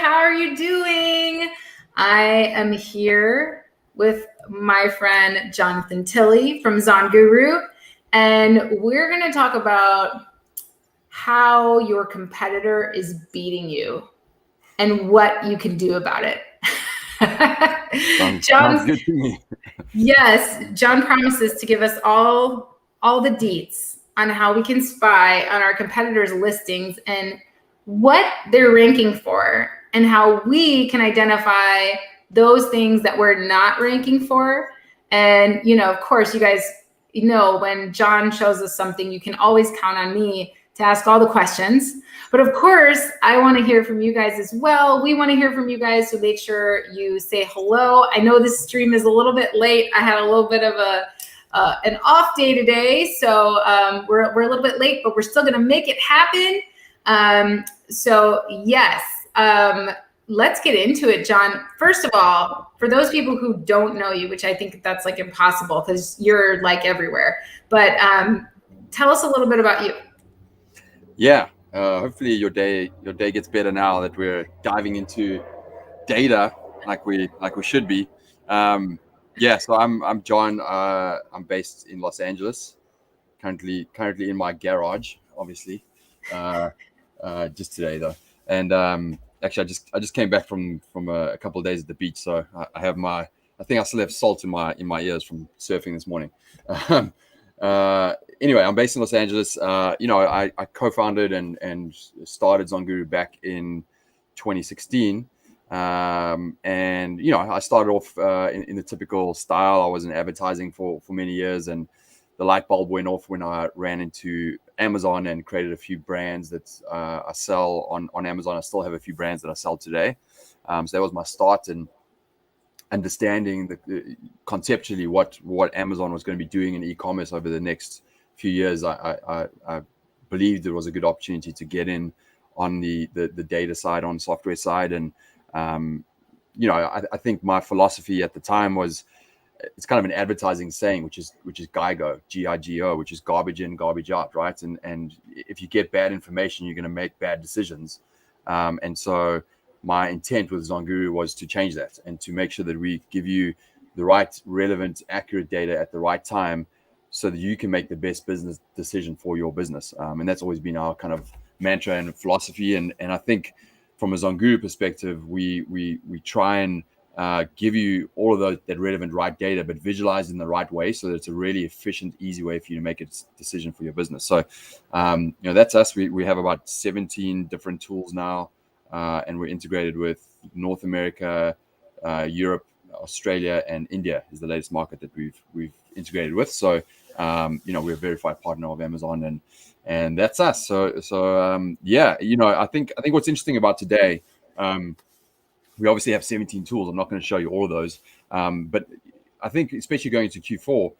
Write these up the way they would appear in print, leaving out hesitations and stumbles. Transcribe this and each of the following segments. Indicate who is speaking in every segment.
Speaker 1: How are you doing? I am here with my friend Jonathan Tilley from Zonguru, and we're going to talk about how your competitor is beating you and what you can do about it.
Speaker 2: Sounds good to me.
Speaker 1: Yes, John promises to give us all the deets on how we can spy on our competitors' listings and what they're ranking for, and how we can identify those things that we're not ranking for. And, of course, you guys know when John shows us something, you can always count on me to ask all the questions. But of course, I want to hear from you guys as well. We want to hear from you guys, so make sure you say hello. I know this stream is a little bit late. I had a little bit of an off day today, so we're a little bit late, but we're still going to make it happen. So yes, let's get into it, John. First of all, for those people who don't know you, which I think that's like impossible because you're like everywhere, but tell us a little bit about you.
Speaker 2: Yeah, hopefully your day gets better now that we're diving into data like we should be. Yeah, so I'm John. I'm based in Los Angeles, currently in my garage, obviously. Just today though, and actually I just came back from a couple of days at the beach, so I have I think I still have salt in my ears from surfing this morning. Anyway, I'm based in Los Angeles. I co-founded and started Zonguru back in 2016. And I started off in the typical style. I was in advertising for many years, and the light bulb went off when I ran into Amazon and created a few brands that I sell on Amazon. I still have a few brands that I sell today. So that was my start in understanding conceptually what Amazon was going to be doing in e-commerce over the next few years. I believed it was a good opportunity to get in on the data side, on software side, and I think my philosophy at the time was, it's kind of an advertising saying, which is GIGO, G-I-G-O, which is garbage in, garbage out, right? And if you get bad information, you're going to make bad decisions. And so my intent with Zonguru was to change that and to make sure that we give you the right, relevant, accurate data at the right time, so that you can make the best business decision for your business. And that's always been our kind of mantra and philosophy. And I think from a Zonguru perspective, we try and give you all of that relevant right data, but visualized in the right way, so that it's a really efficient, easy way for you to make a decision for your business. So, that's us. We have about 17 different tools now, and we're integrated with North America, Europe, Australia, and India is the latest market that we've integrated with. So, we're a verified partner of Amazon, and that's us. So yeah, I think what's interesting about today, we obviously have 17 tools. I'm not going to show you all of those. But I think, especially going into Q4,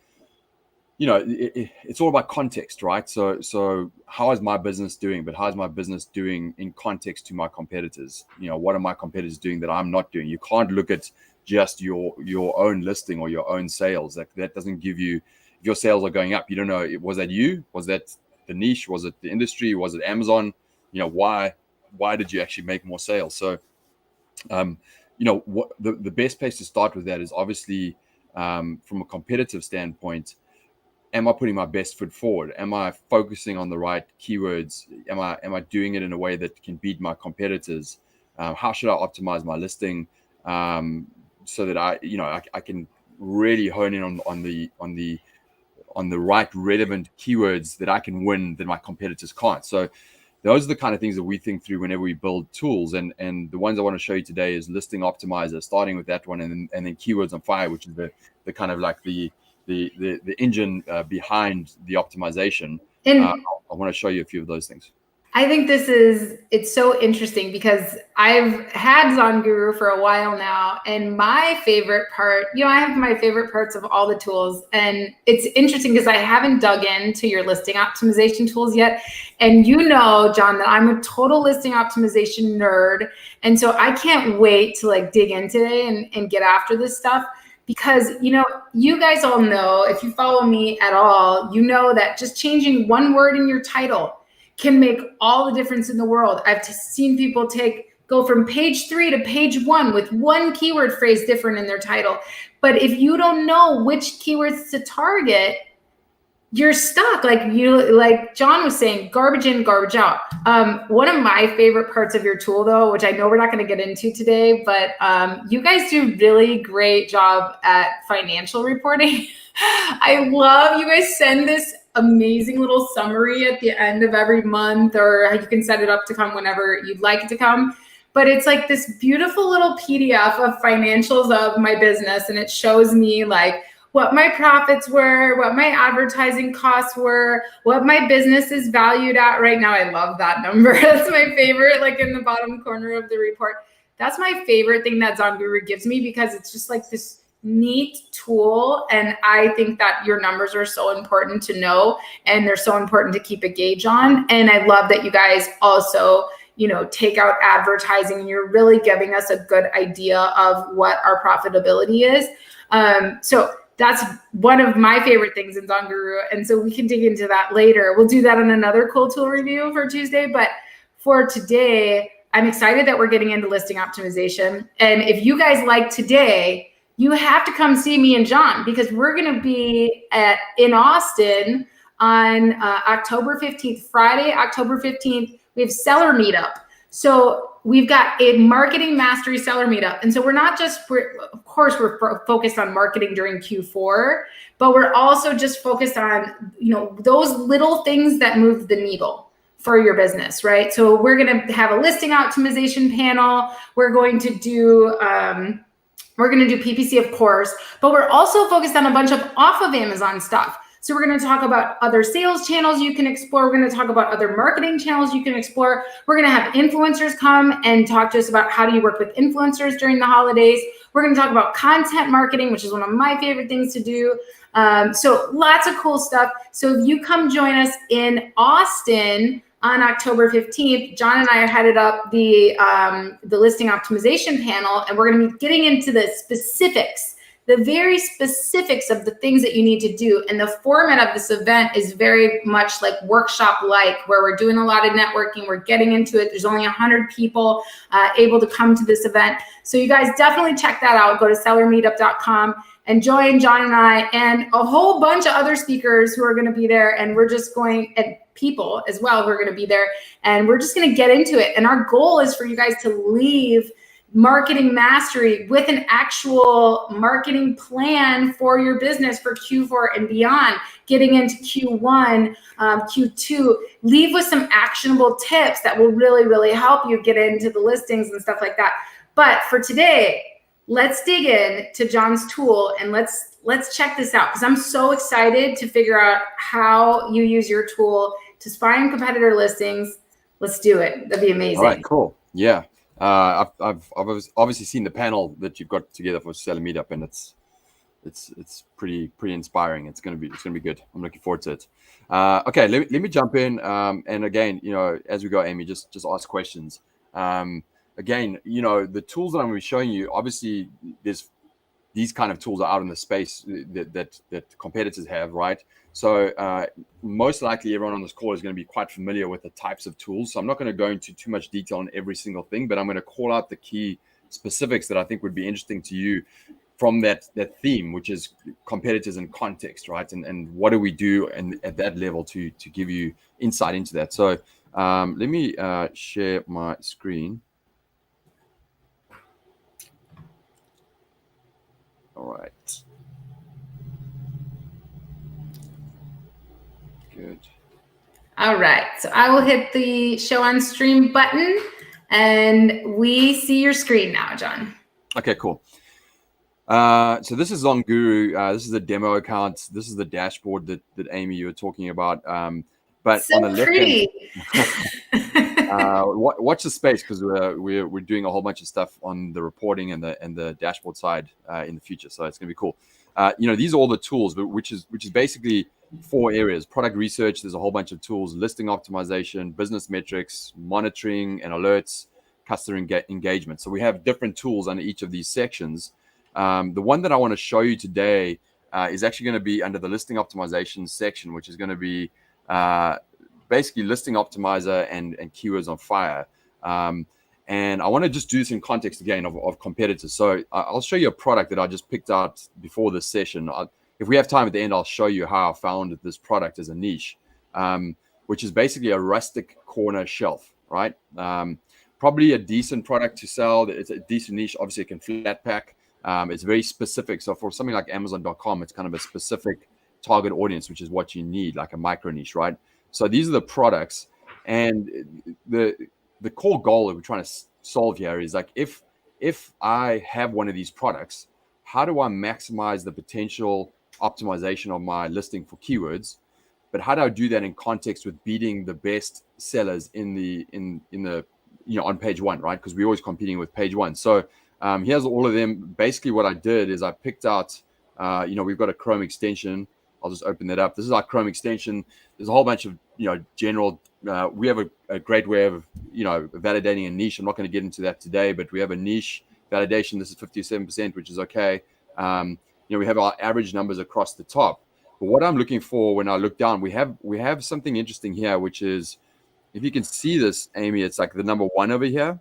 Speaker 2: it's all about context, right? So how is my business doing? But how is my business doing in context to my competitors? What are my competitors doing that I'm not doing? You can't look at just your own listing or your own sales. That doesn't give you, if your sales are going up, you don't know, was that you? Was that the niche? Was it the industry? Was it Amazon? Why did you actually make more sales? So, what the best place to start with that is obviously, from a competitive standpoint, am I putting my best foot forward? Am I focusing on the right keywords? Am I doing it in a way that can beat my competitors? How should I optimize my listing, so that I can really hone in on the right relevant keywords that I can win that my competitors can't. So those are the kind of things that we think through whenever we build tools. And the ones I want to show you today is Listing Optimizer, starting with that one, and then Keywords on Fire, which is the kind of like the engine behind the optimization. And I want to show you a few of those things.
Speaker 1: I think it's so interesting because I've had Zonguru for a while now, and my favorite part, I have my favorite parts of all the tools, and it's interesting because I haven't dug into your listing optimization tools yet. And John, that I'm a total listing optimization nerd. And so I can't wait to dig in today and get after this stuff. Because, you guys all know, if you follow me at all, that just changing one word in your title can make all the difference in the world. I've seen people take go from page 3 to page 1 with one keyword phrase different in their title. But if you don't know which keywords to target, you're stuck. Like John was saying, garbage in, garbage out. One of my favorite parts of your tool, though, which I know we're not going to get into today, but you guys do a really great job at financial reporting. I love you guys send this amazing little summary at the end of every month, or you can set it up to come whenever you'd like it to come. But it's like this beautiful little PDF of financials of my business, and it shows me like what my profits were, what my advertising costs were, what my business is valued at right now. I love that number. That's my favorite, like in the bottom corner of the report. That's my favorite thing that Zonguru gives me, because it's just like this neat tool. And I think that your numbers are so important to know, and they're so important to keep a gauge on. And I love that you guys also, take out advertising, and you're really giving us a good idea of what our profitability is. So that's one of my favorite things in Zonguru. And so we can dig into that later. We'll do that in another cool tool review for Tuesday. But for today, I'm excited that we're getting into listing optimization. And if you guys like today, you have to come see me and John, because we're going to be in Austin on October 15th, Friday, October 15th. We have seller meetup. So we've got a marketing mastery seller meetup. And so we're not just, of course, we're focused on marketing during Q4, but we're also just focused on, those little things that move the needle for your business, right? So we're going to have a listing optimization panel. We're going to do PPC, of course, but we're also focused on a bunch of off of Amazon stuff. So we're going to talk about other sales channels you can explore. We're going to talk about other marketing channels you can explore. We're going to have influencers come and talk to us about how do you work with influencers during the holidays. We're going to talk about content marketing, which is one of my favorite things to do. So lots of cool stuff. So if you come join us in Austin on October 15th, John and I are headed up the listing optimization panel, and we're going to be getting into the specifics, the very specifics of the things that you need to do. And the format of this event is very much like workshop-like, where we're doing a lot of networking. We're getting into it. There's only 100 people able to come to this event. So you guys definitely check that out. Go to sellermeetup.com and join John and I and a whole bunch of other speakers who are going to be there. And we're just going, and people as well who are going to be there. And we're just going to get into it. And our goal is for you guys to leave marketing mastery with an actual marketing plan for your business for Q4 and beyond, getting into Q1, Q2, leave with some actionable tips that will really, really help you get into the listings and stuff like that. But for today, let's dig in to John's tool and let's check this out, because I'm so excited to figure out how you use your tool to spy on competitor listings. Let's do it. That'd be amazing.
Speaker 2: All right, cool. Yeah. I've obviously seen the panel that you've got together for Seller Meetup, and it's pretty inspiring. It's gonna be good. I'm looking forward to it. Okay, let me jump in. And again, as we go, Amy, just ask questions. Again, the tools that I'm going to be showing you, obviously, these kind of tools are out in the space that competitors have, right? So most likely everyone on this call is going to be quite familiar with the types of tools. So I'm not going to go into too much detail on every single thing, but I'm going to call out the key specifics that I think would be interesting to you from that theme, which is competitors and context, right? And what do we do at that level to give you insight into that. So let me share my screen. All right. Good.
Speaker 1: All right. So I will hit the show on stream button, and we see your screen now, John.
Speaker 2: Okay, cool. So this is Zonguru. This is a demo account. This is the dashboard that Amy, you were talking about. But
Speaker 1: so
Speaker 2: on the left
Speaker 1: pretty.
Speaker 2: watch the space, because we're doing a whole bunch of stuff on the reporting and the dashboard side in the future. So it's gonna be cool. These are all the tools, but which is basically 4 areas: product research. There's a whole bunch of tools: listing optimization, business metrics, monitoring and alerts, customer engagement. So we have different tools under each of these sections. The one that I want to show you today is actually going to be under the listing optimization section, which is going to be basically listing optimizer and keywords on fire. And I want to just do this in context again of competitors. So I'll show you a product that I just picked out before this session. If we have time at the end, I'll show you how I found this product as a niche, which is basically a rustic corner shelf, right? Probably a decent product to sell. It's a decent niche. Obviously, it can flat pack. It's very specific. So for something like Amazon.com, it's kind of a specific target audience, which is what you need, like a micro niche, right? So these are the products. And the core goal that we're trying to solve here is like, if I have one of these products, how do I maximize the potential optimization of my listing for keywords? But how do I do that in context with beating the best sellers in the on page one, right? Because we're always competing with page one. So here's all of them. Basically, what I did is I picked out, we've got a Chrome extension. I'll just open that up. This is our Chrome extension. There's a whole bunch of general. We have a great way of validating a niche. I'm not going to get into that today, but we have a niche validation. This is 57%, which is okay. We have our average numbers across the top. But what I'm looking for when I look down, we have something interesting here, which is, if you can see this, Amy, it's like the number one over here.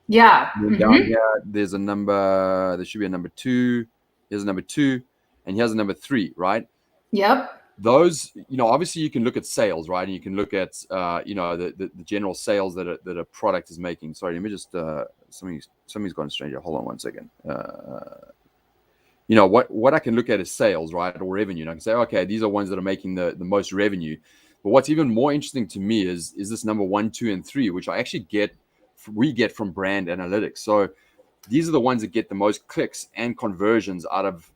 Speaker 1: Yeah.
Speaker 2: Down here, there's a number. There should be a number 2. Here's a number 2, and here's a number 3, right?
Speaker 1: Yep.
Speaker 2: Those, obviously you can look at sales, right? And you can look at, the general sales that a product is making. Sorry, let me just, something's gone strange here. Hold on one second. What I can look at is sales, right? Or revenue. And I can say, okay, these are ones that are making the most revenue. But what's even more interesting to me is this number 1, 2, and 3, which I actually we get from brand analytics. So these are the ones that get the most clicks and conversions out of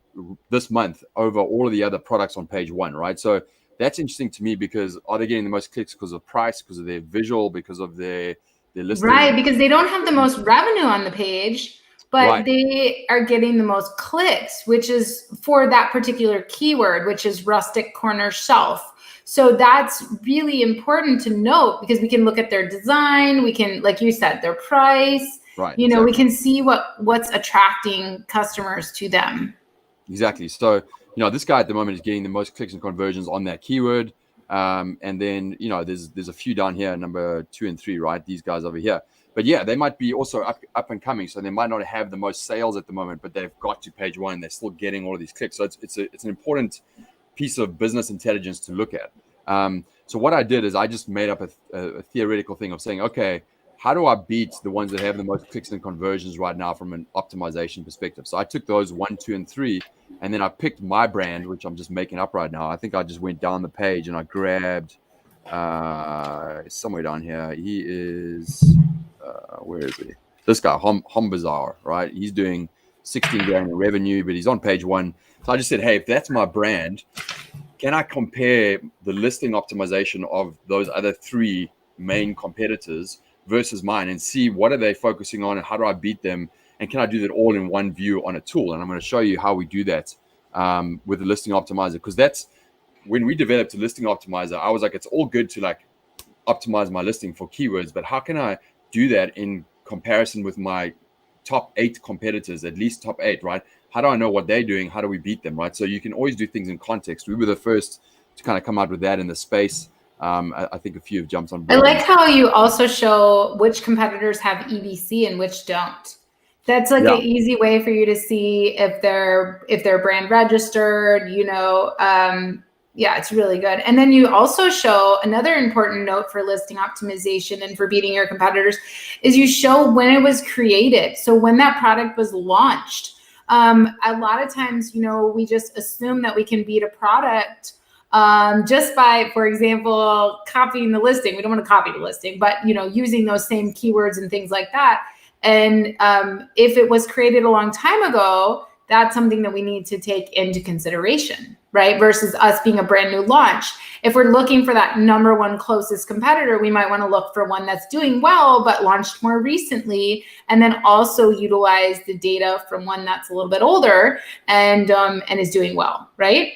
Speaker 2: this month over all of the other products on page one, right? So that's interesting to me, because are they getting the most clicks because of price, because of their visual, because of their listing?
Speaker 1: Right, because they don't have the most revenue on the page, but they are getting the most clicks, which is for that particular keyword, which is rustic corner shelf. So that's really important to note, because we can look at their design, we can, like you said, their price,
Speaker 2: right?
Speaker 1: Exactly. We can see what's attracting customers to them.
Speaker 2: Exactly. So, this guy at the moment is getting the most clicks and conversions on that keyword. And then, there's a few down here, number 2 and 3, right? These guys over here. But yeah, they might be also up and coming. So they might not have the most sales at the moment, but they've got to page one. They're still getting all of these clicks. So it's an important piece of business intelligence to look at. So what I did is I just made up a theoretical thing of saying, okay, how do I beat the ones that have the most clicks and conversions right now from an optimization perspective? So I took those 1, 2, and 3, and then I picked my brand, which I'm just making up right now. I think I just went down the page and I grabbed somewhere down here. He is, where is he? This guy, Hombazar, right? He's doing 16 grand in revenue, but he's on page 1. So I just said, hey, if that's my brand, can I compare the listing optimization of those other 3 main competitors versus mine, and see what are they focusing on and how do I beat them, and can I do that all in one view on a tool? And I'm going to show you how we do that with the listing optimizer, because that's when we developed a listing optimizer. I was like, it's all good to like optimize my listing for keywords, but how can I do that in comparison with my top 8 competitors, at least top 8, right? How do I know what they're doing? How do we beat them, right? So you can always do things in context. We were the first to kind of come out with that in the space. I think a few have jumped on board.
Speaker 1: I like how you also show which competitors have EBC and which don't. That's like an easy way for you to see if they're brand registered, it's really good. And then you also show another important note for listing optimization and for beating your competitors is you show when it was created. So when that product was launched. A lot of times, we just assume that we can beat a product just by, for example, copying the listing. We don't want to copy the listing, but, using those same keywords and things like that. And if it was created a long time ago, that's something that we need to take into consideration, right? Versus us being a brand new launch. If we're looking for that number 1 closest competitor, we might want to look for one that's doing well, but launched more recently, and then also utilize the data from one that's a little bit older and is doing well, right?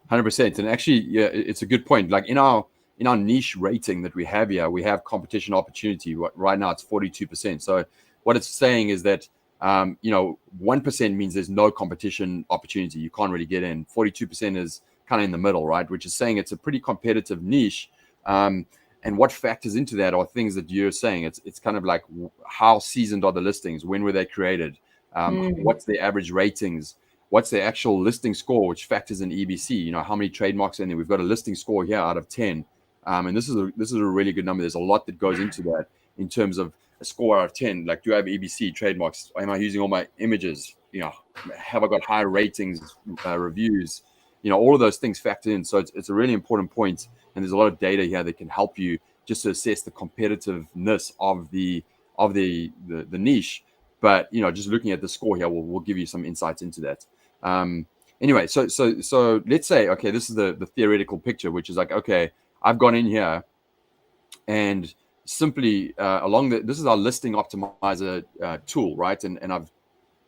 Speaker 2: 100%. And actually, yeah, it's a good point. Like in our niche rating that we have here, we have competition opportunity. Right now it's 42%. So what it's saying is that 1% means there's no competition opportunity. You can't really get in. 42% is kind of in the middle, right? Which is saying it's a pretty competitive niche. And And what factors into that are things that you're saying. It's kind of like how seasoned are the listings? When were they created? What's their average ratings? What's their actual listing score, which factors in EBC? How many trademarks are in there? We've got a listing score here out of 10. And this is a really good number. There's a lot that goes into that in terms of a score out of 10. Like, do I have EBC trademarks? Am I using all my images? Have I got high ratings, reviews? All of those things factor in. So it's a really important point. And there's a lot of data here that can help you just to assess the competitiveness of the niche. But just looking at the score here will give you some insights into that. Anyway, so let's say, okay, this is the theoretical picture, which is like, okay, I've gone in here and simply this is our listing optimizer tool, right? And I've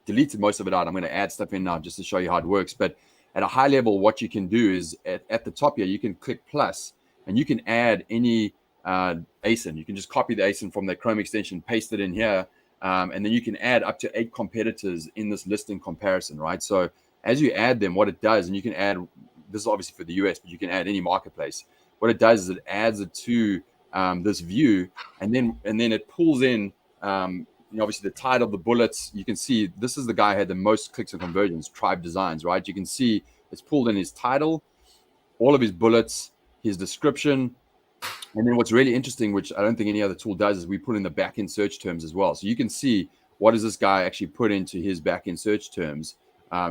Speaker 2: deleted most of it out. I'm going to add stuff in now just to show you how it works. But at a high level, what you can do is at the top here, you can click plus and you can add any ASIN. You can just copy the ASIN from the Chrome extension, paste it in here. And then you can add up to 8 competitors in this listing comparison, right? So as you add them, what it does, and you can add, this is obviously for the US, but you can add any marketplace. What it does is it adds it to this view, and then it pulls in, obviously the title, the bullets. You can see this is the guy who had the most clicks and conversions, Tribe Designs, right? You can see it's pulled in his title, all of his bullets, his description. And then what's really interesting, which I don't think any other tool does, is we put in the backend search terms as well. So you can see what does this guy actually put into his backend search terms.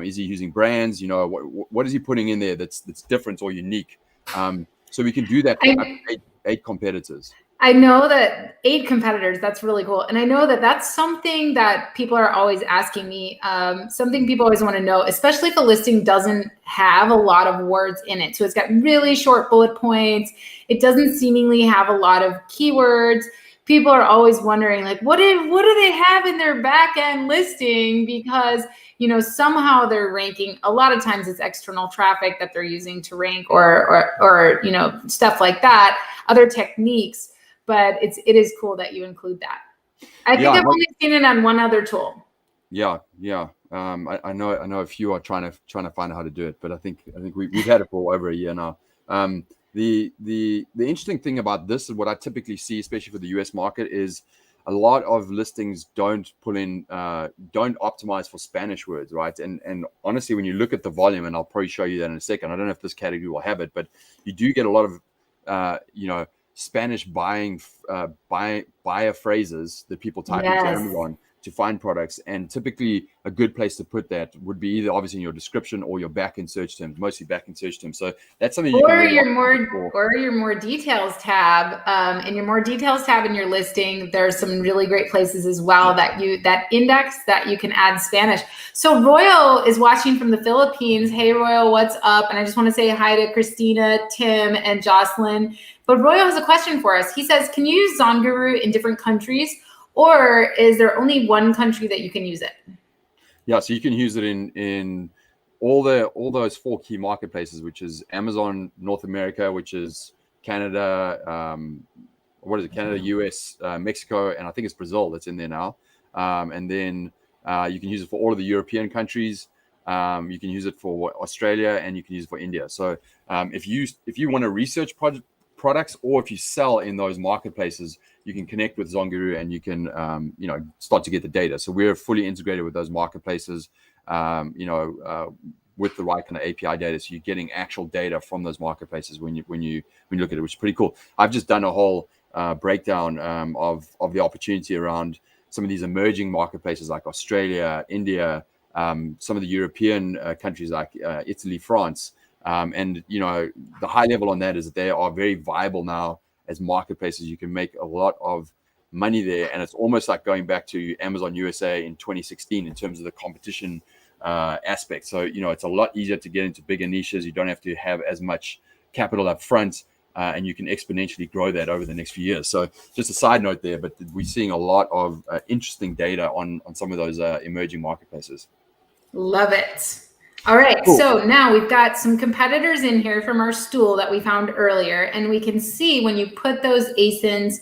Speaker 2: Is he using brands? What is he putting in there that's different or unique? So we can do that for 8 competitors.
Speaker 1: I know that 8 competitors, that's really cool. And I know that that's something that people are always asking me, something people always want to know, especially if a listing doesn't have a lot of words in it. So it's got really short bullet points. It doesn't seemingly have a lot of keywords. People are always wondering, like, what do they have in their back end listing? Because, somehow they're ranking. A lot of times it's external traffic that they're using to rank or stuff like that, other techniques. But it is cool that you include that. I think I've only seen it on one other tool.
Speaker 2: Yeah. I know a few are trying to find out how to do it, but I think we've had it for over a year now. The interesting thing about this, and what I typically see, especially for the US market, is a lot of listings don't optimize for Spanish words, right? And honestly, when you look at the volume, and I'll probably show you that in a second, I don't know if this category will have it, but you do get a lot of Spanish buyer phrases that people type into Amazon to find products. And typically a good place to put that would be either obviously in your description or your backend search terms, mostly backend search terms. So that's something
Speaker 1: your more details tab. In your more details tab in your listing, there's some really great places as well that index that you can add Spanish. So Royal is watching from the Philippines. Hey Royal, what's up? And I just want to say hi to Christina, Tim, and Jocelyn. But Royal has a question for us. He says, can you use Zonguru in different countries, or is there only one country that you can use it?
Speaker 2: Yeah, so you can use it in all those 4 key marketplaces, which is Amazon North America, which is Canada, Canada, US, Mexico, and I think it's Brazil that's in there now. And then you can use it for all of the European countries. You can use it for Australia, and you can use it for India. So if you want to research products, or if you sell in those marketplaces, you can connect with Zonguru and you can start to get the data. So we're fully integrated with those marketplaces, with the right kind of API data. So you're getting actual data from those marketplaces when you look at it, which is pretty cool. I've just done a whole breakdown of the opportunity around some of these emerging marketplaces like Australia, India, some of the European countries like Italy, France. And the high level on that is that they are very viable now as marketplaces. You can make a lot of money there, and it's almost like going back to Amazon USA in 2016 in terms of the competition aspect. So it's a lot easier to get into bigger niches. You don't have to have as much capital up front, and you can exponentially grow that over the next few years. So just a side note there, but we're seeing a lot of interesting data on some of those emerging marketplaces.
Speaker 1: Love it. All right, cool. So now we've got some competitors in here from our stool that we found earlier, and we can see when you put those ASINs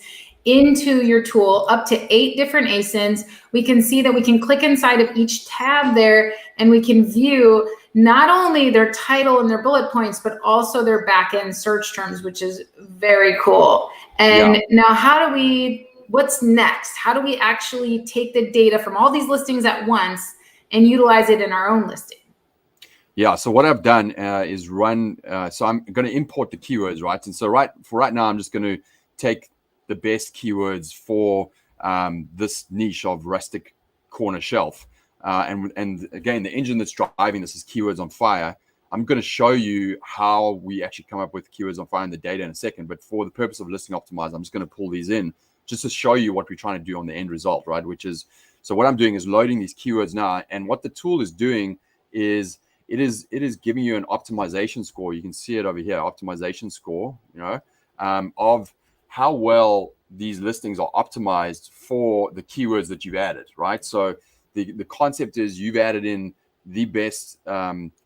Speaker 1: into your tool, up to 8 different ASINs, we can see that we can click inside of each tab there, and we can view not only their title and their bullet points, but also their backend search terms, which is very cool. And now what's next? How do we actually take the data from all these listings at once and utilize it in our own listing?
Speaker 2: Yeah, so what I've done is run, so I'm going to import the keywords, right? And so right now, I'm just going to take the best keywords for this niche of rustic corner shelf. And again, the engine that's driving this is Keywords on Fire. I'm going to show you how we actually come up with Keywords on Fire and the data in a second. But for the purpose of Listing Optimizer, I'm just going to pull these in just to show you what we're trying to do on the end result, right? Which is, so what I'm doing is loading these keywords now. And what the tool is doing is, it is giving you an optimization score. You can see it over here, optimization score, of how well these listings are optimized for the keywords that you've added, right? So the concept is you've added in the best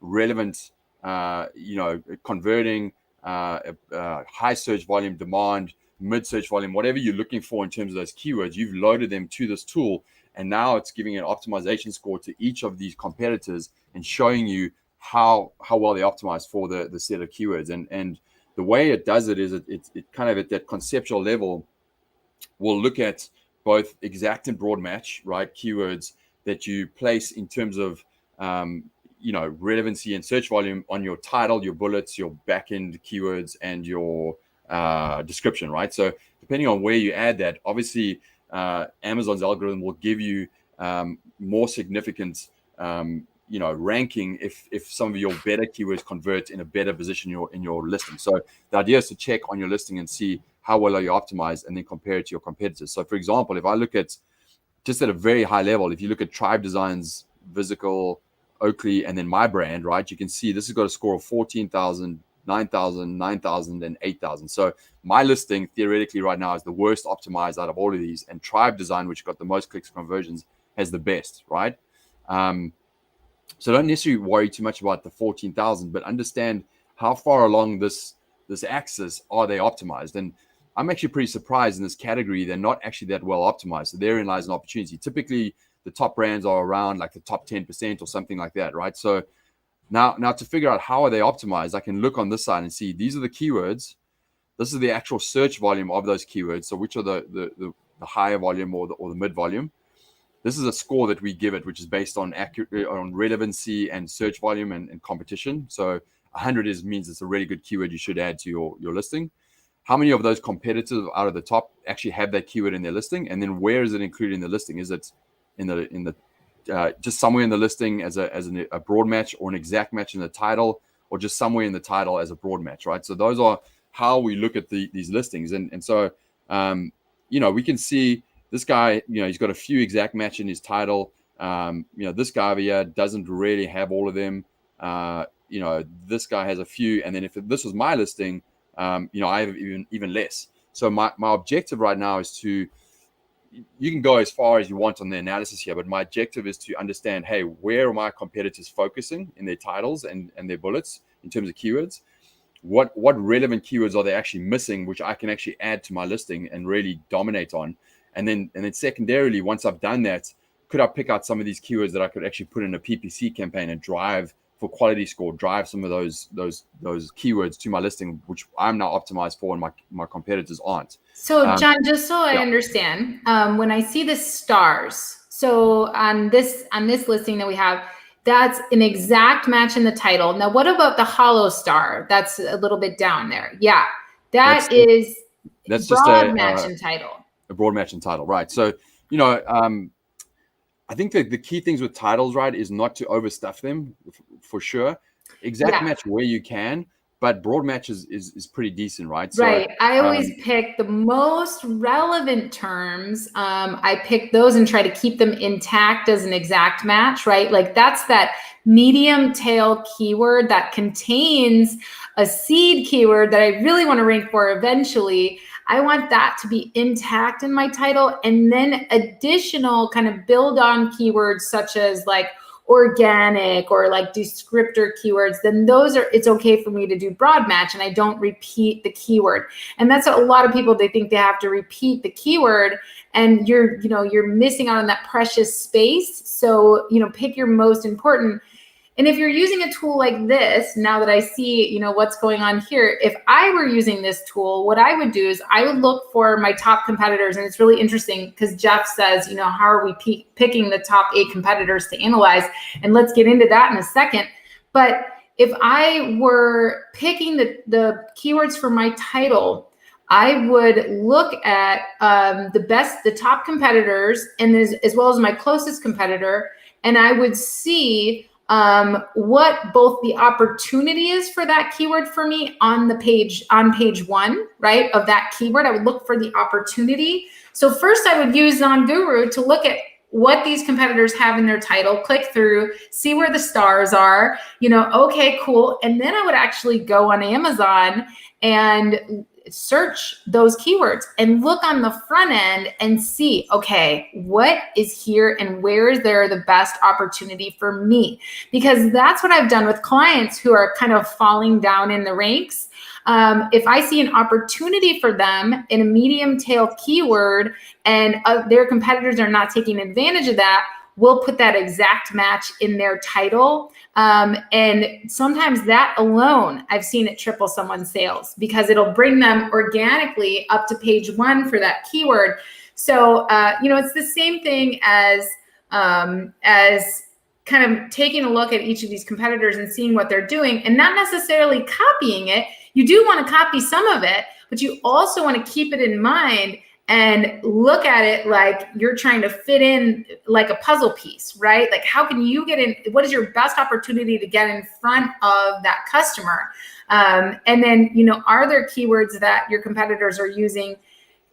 Speaker 2: relevant, converting, high search volume, demand, mid search volume, whatever you're looking for in terms of those keywords, you've loaded them to this tool. And now it's giving an optimization score to each of these competitors and showing you how well they optimize for the set of keywords. And the way it does it is it kind of at that conceptual level will look at both exact and broad match, right? Keywords that you place in terms of relevancy and search volume on your title, your bullets, your backend keywords, and your description, right? So depending on where you add that, obviously Amazon's algorithm will give you more significant ranking if some of your better keywords convert in a better position in your listing. So the idea is to check on your listing and see how well are you optimized and then compare it to your competitors. So for example, if I look at just at a very high level, if you look at Tribe Designs, Visical, Oakley, and then my brand, right, you can see this has got a score of 14,000, 9,000, 9,000, and 8,000. So my listing theoretically right now is the worst optimized out of all of these, and Tribe Design, which got the most clicks conversions, has the best, right? So don't necessarily worry too much about the 14,000, but understand how far along this axis are they optimized. And I'm actually pretty surprised in this category, they're not actually that well optimized. So therein lies an opportunity. Typically, the top brands are around like the top 10% or something like that, right? So now to figure out how are they optimized, I can look on this side and see these are the keywords. This is the actual search volume of those keywords. So which are the higher volume or the mid volume. This is a score that we give it, which is based on relevancy and search volume and competition. So 100 means it's a really good keyword you should add to your listing. How many of those competitors out of the top actually have that keyword in their listing? And then where is it included in the listing? Is it in the just somewhere in the listing as a broad match or an exact match in the title, or just somewhere in the title as a broad match, right? So those are how we look at these listings. And so, we can see this guy, he's got a few exact match in his title. This guy over here doesn't really have all of them. This guy has a few. And then if this was my listing, I have even less. So my objective right now is you can go as far as you want on the analysis here, but my objective is to understand, hey, where are my competitors focusing in their titles and their bullets in terms of keywords? What relevant keywords are they actually missing, which I can actually add to my listing and really dominate on? And then secondarily, once I've done that, could I pick out some of these keywords that I could actually put in a PPC campaign and drive for quality score, drive some of those keywords to my listing, which I'm now optimized for and my competitors aren't.
Speaker 1: So John, just so I understand, when I see the stars, so on this listing that we have, that's an exact match in the title. Now, what about the hollow star? That's a little bit down there. Yeah, that's just broad match in title.
Speaker 2: A broad match in title, right? So, I think that the key things with titles, right, is not to overstuff them for sure. Exact match where you can, but broad match is pretty decent, right? So,
Speaker 1: right. I always pick the most relevant terms. I pick those and try to keep them intact as an exact match, right? Like that's that medium tail keyword that contains a seed keyword that I really want to rank for eventually. I want that to be intact in my title, and then additional kind of build on keywords such as like organic or like descriptor keywords, then it's okay for me to do broad match and I don't repeat the keyword. And that's what a lot of people, they think they have to repeat the keyword, and you're missing out on that precious space. So, pick your most important. And if you're using a tool like this, now that I see, you know, what's going on here, if I were using this tool, what I would do is I would look for my top competitors. And it's really interesting because Jeff says, you know, how are we picking the top 8 competitors to analyze? And let's get into that in a second. But if I were picking the keywords for my title, I would look at the top competitors and as well as my closest competitor, and I would see what both the opportunity is for that keyword for me on page 1, right, of that keyword. I would look for the opportunity. So first I would use Zonguru to look at what these competitors have in their title, click through, see where the stars are, you know, okay, cool. And then I would actually go on Amazon and search those keywords and look on the front end and see, okay, what is here and where is there the best opportunity for me? Because that's what I've done with clients who are kind of falling down in the ranks. If I see an opportunity for them in a medium tail keyword and their competitors are not taking advantage of that, we'll put that exact match in their title. And sometimes that alone, I've seen it triple someone's sales because it'll bring them organically up to page 1 for that keyword. So, you know, it's the same thing as kind of taking a look at each of these competitors and seeing what they're doing and not necessarily copying it. You do want to copy some of it, but you also want to keep it in mind and look at it like you're trying to fit in like a puzzle piece, right? Like how can you get in, what is your best opportunity to get in front of that customer? And then, you know, are there keywords that your competitors are using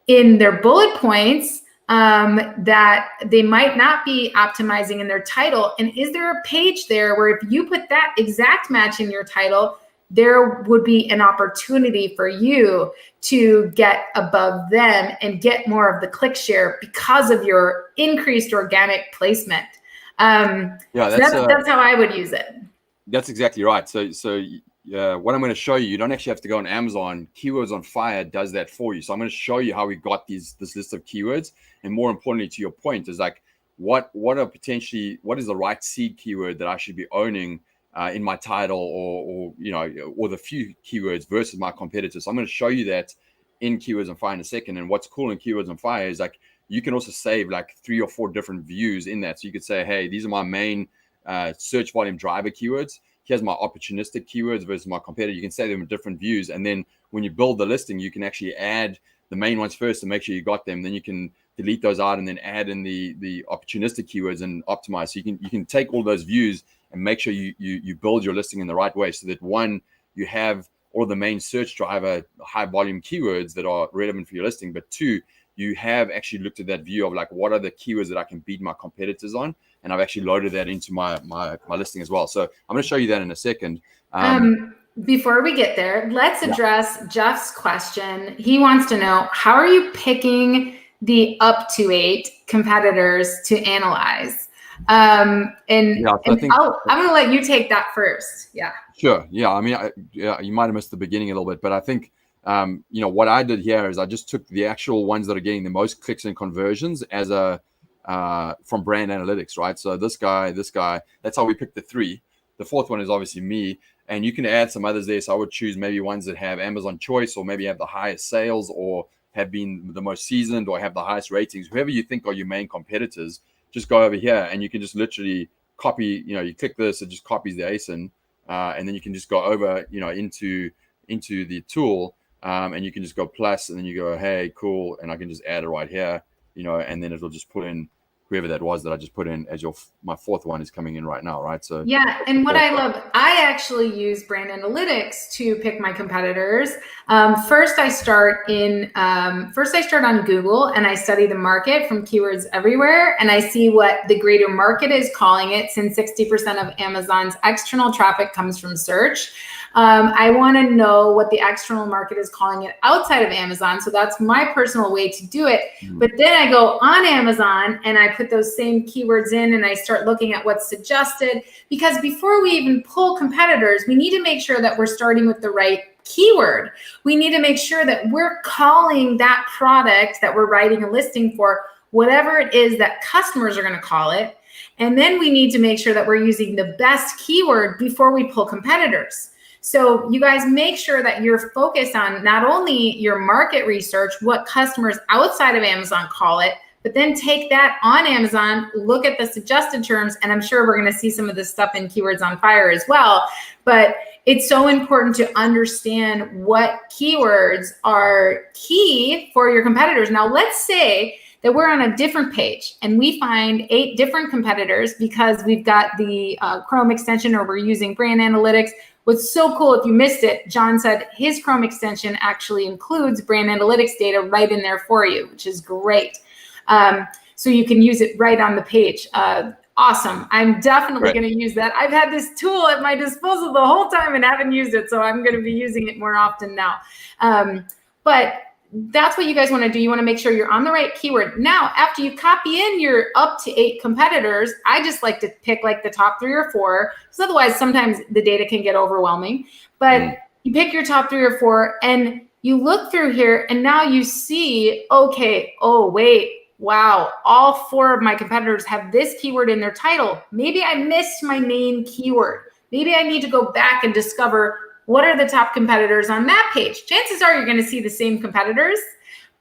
Speaker 1: in their bullet points that they might not be optimizing in their title? And is there a page there where if you put that exact match in your title, there would be an opportunity for you to get above them and get more of the click share because of your increased organic placement. That's how I would use it.
Speaker 2: That's exactly right. So what I'm going to show you, you don't actually have to go on Amazon. Keywords on Fire does that for you. So I'm going to show you how we got this list of keywords. And more importantly, to your point, is like what is the right seed keyword that I should be owning in my title or the few keywords versus my competitors. So I'm going to show you that in Keywords on Fire in a second. And what's cool in Keywords on Fire is like you can also save like 3 or 4 different views in that. So you could say, hey, these are my main search volume driver keywords. Here's my opportunistic keywords versus my competitor. You can save them in different views. And then when you build the listing, you can actually add the main ones first to make sure you got them. Then you can delete those out and then add in the opportunistic keywords and optimize. So you can take all those views and make sure you build your listing in the right way so that one, you have all the main search driver high volume keywords that are relevant for your listing, but 2, you have actually looked at that view of like what are the keywords that I can beat my competitors on, and I've actually loaded that into my listing as well. So I'm going to show you that in a second.
Speaker 1: Before we get there, let's address Jeff's question. He wants to know, how are you picking the up to 8 competitors to analyze? I'm going to let you take that first. Yeah.
Speaker 2: Sure. Yeah. I mean, you might have missed the beginning a little bit, but I think, what I did here is I just took the actual ones that are getting the most clicks and conversions as from brand analytics, right? So this guy, that's how we picked the 3. The 4th one is obviously me, and you can add some others there. So I would choose maybe ones that have Amazon choice or maybe have the highest sales or have been the most seasoned or have the highest ratings. Whoever you think are your main competitors, just go over here and you can just literally copy, you click this, it just copies the ASIN, and then you can just go over, into the tool, and you can just go plus, and then you go, hey, cool, and I can just add it right here, and then it'll just put in whoever that was that I just put in as my 4th one is coming in right now, right? So
Speaker 1: yeah, and what I love, I actually use brand analytics to pick my competitors. First I start on Google and I study the market from keywords everywhere, and I see what the greater market is calling it, since 60% of Amazon's external traffic comes from search. I want to know what the external market is calling it outside of Amazon. So that's my personal way to do it. But then I go on Amazon and I put those same keywords in and I start looking at what's suggested, because before we even pull competitors, we need to make sure that we're starting with the right keyword. We need to make sure that we're calling that product that we're writing a listing for, whatever it is that customers are going to call it. And then we need to make sure that we're using the best keyword before we pull competitors. So you guys make sure that you're focused on not only your market research, what customers outside of Amazon call it, but then take that on Amazon, look at the suggested terms, and I'm sure we're going to see some of this stuff in Keywords on Fire as well. But it's so important to understand what keywords are key for your competitors. Now, let's say that we're on a different page and we find 8 different competitors because we've got the Chrome extension or we're using brand analytics. What's so cool, if you missed it, John said his Chrome extension actually includes brand analytics data right in there for you, which is great. So you can use it right on the page. Awesome. I'm definitely going to use that. I've had this tool at my disposal the whole time and haven't used it. So I'm going to be using it more often now. But that's what you guys want to do. You want to make sure you're on the right keyword. Now, after you copy in your up to 8 competitors, I just like to pick like the top 3 or 4, because otherwise sometimes the data can get overwhelming. But you pick your top 3 or 4 and you look through here and now you see, okay, oh, wait. Wow, all 4 of my competitors have this keyword in their title. Maybe I missed my main keyword. Maybe I need to go back and discover what are the top competitors on that page. Chances are you're going to see the same competitors,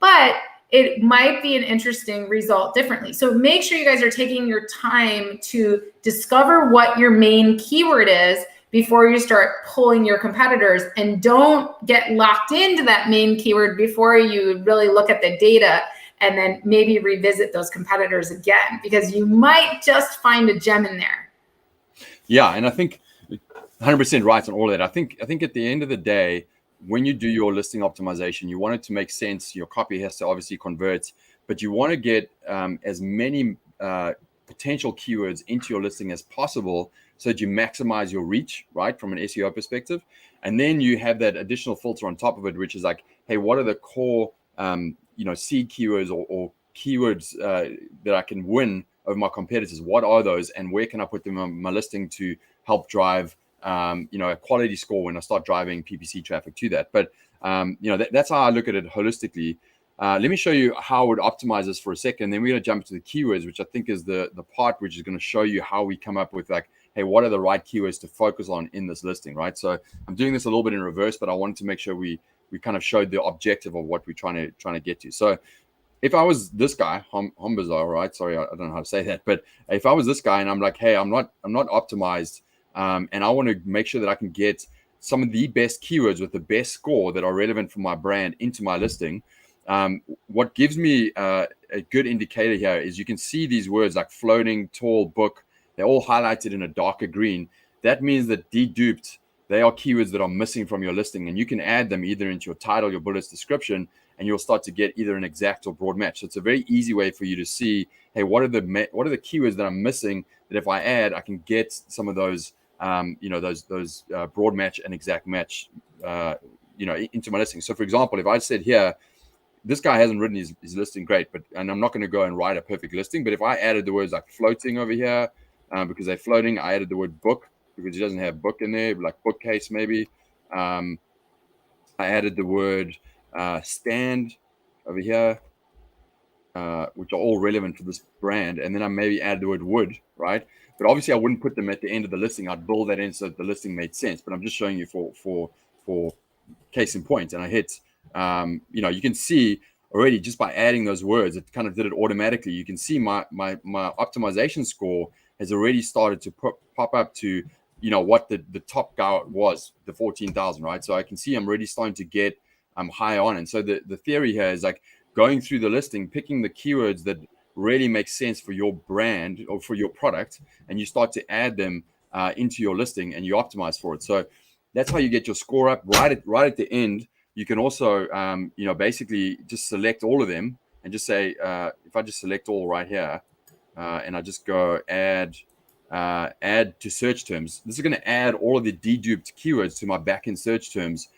Speaker 1: but it might be an interesting result differently. So make sure you guys are taking your time to discover what your main keyword is before you start pulling your competitors, and don't get locked into that main keyword before you really look at the data and then maybe revisit those competitors again, because you might just find a gem in there.
Speaker 2: Yeah, and I think 100% right on all of that. I think at the end of the day, when you do your listing optimization, you want it to make sense. Your copy has to obviously convert, but you want to get as many potential keywords into your listing as possible so that you maximize your reach, right, from an SEO perspective. And then you have that additional filter on top of it, which is like, hey, what are the core seed keywords or keywords that I can win over my competitors? What are those, and where can I put them on my listing to help drive a quality score when I start driving PPC traffic to that? But that's how I look at it holistically. Let me show you how I would optimize this for a second. Then we're going to jump to the keywords, which I think is the part which is going to show you how we come up with like, hey, what are the right keywords to focus on in this listing, right? So I'm doing this a little bit in reverse, but I wanted to make sure we kind of showed the objective of what we're trying to get to. So if I was this guy, Hombazar, right? Sorry, I don't know how to say that, but if I was this guy and I'm like, hey, I'm not optimized, and I want to make sure that I can get some of the best keywords with the best score that are relevant for my brand into my listing. What gives me a good indicator here is you can see these words like floating, tall, book. They're all highlighted in a darker green. That means that deduped, they are keywords that are missing from your listing, and you can add them either into your title, your bullets, description, and you'll start to get either an exact or broad match. So it's a very easy way for you to see, hey, what are the keywords that I'm missing that if I add, I can get some of those, those broad match and exact match, into my listing. So for example, if I said here, this guy hasn't written his listing great, and I'm not going to go and write a perfect listing, but if I added the words like floating over here, because they're floating, I added the word book because he doesn't have book in there, like bookcase maybe. I added the word stand over here, which are all relevant for this brand. And then I maybe add the word wood, right? But obviously I wouldn't put them at the end of the listing. I'd build that in so that the listing made sense. But I'm just showing you for case in point. And I hit, you can see already just by adding those words, it kind of did it automatically. You can see my optimization score has already started to pop up to, what the top guy was, the 14,000, right? So I can see I'm already starting to get high on. And so the theory here is like going through the listing, picking the keywords that really make sense for your brand or for your product, and you start to add them into your listing and you optimize for it. So that's how you get your score up right at the end. You can also, basically just select all of them and just say, if I just select all right here, and I just go add to search terms, this is going to add all of the deduped keywords to my backend search terms.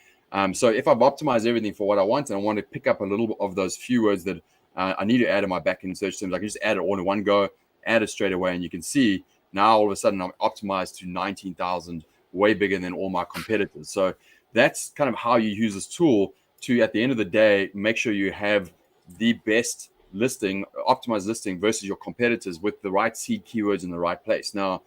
Speaker 2: So if I've optimized everything for what I want, and I want to pick up a little of those few words that I need to add in my backend search terms, I can just add it all in one go, add it straight away, and you can see now all of a sudden I'm optimized to 19,000, way bigger than all my competitors. So that's kind of how you use this tool to, at the end of the day, make sure you have the best listing, optimized listing versus your competitors with the right seed keywords in the right place. Now,